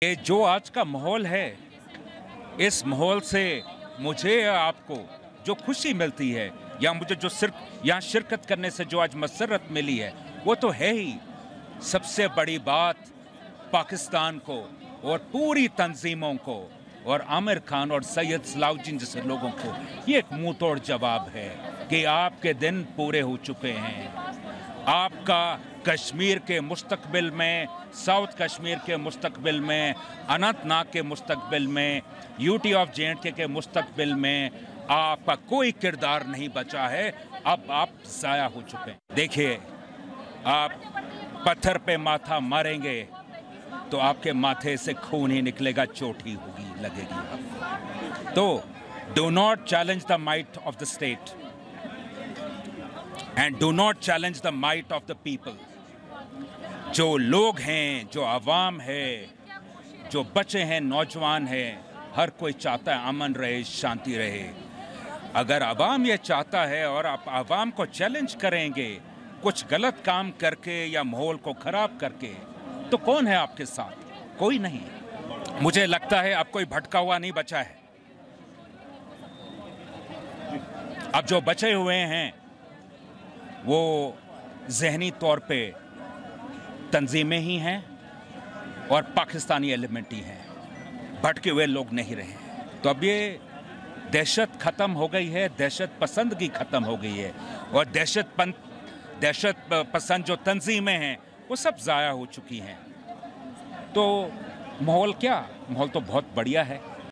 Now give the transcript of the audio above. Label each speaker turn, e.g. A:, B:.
A: ये जो आज का माहौल है, इस माहौल से मुझे या आपको जो खुशी मिलती है या मुझे जो सिर्फ यहाँ शिरकत करने से जो आज मसरत मिली है, वो तो है ही सबसे बड़ी बात पाकिस्तान को और पूरी तंजीमों को और आमिर खान और सैयद सलाउद्दीन जैसे लोगों को ये एक मुंह तोड़ जवाब है कि आपके दिन पूरे हो चुके हैं। आपका कश्मीर के मुस्तकबिल में, साउथ कश्मीर के मुस्तकबिल में, अनंतनाग के मुस्तकबिल में, यूटी ऑफ जे&के के मुस्तकबिल में आपका कोई किरदार नहीं बचा है। अब आप ज़ाया हो चुके हैं। देखिए, आप पत्थर पे माथा मारेंगे तो आपके माथे से खून ही निकलेगा, चोट ही होगी, लगेगी। तो do not challenge the might of the state and do not challenge the might of the people. जो लोग हैं, जो आवाम है, जो बच्चे हैं, नौजवान हैं, हर कोई चाहता है अमन रहे, शांति रहे। अगर आवाम ये चाहता है और आप आवाम को चैलेंज करेंगे कुछ गलत काम करके या माहौल को खराब करके, तो कौन है आपके साथ? कोई नहीं। मुझे लगता है अब कोई भटका हुआ नहीं बचा है। अब जो बचे हुए हैं वो ज़हनी तौर पे तंजीमें ही हैं और पाकिस्तानी एलिमेंट ही हैं, भटके हुए लोग नहीं रहे। तो अब ये दहशत ख़त्म हो गई है, दहशत पसंदगी ख़त्म हो गई है और दहशत पसंद जो तंजीमें हैं वो सब ज़ाया हो चुकी हैं। तो माहौल क्या? माहौल तो बहुत बढ़िया है।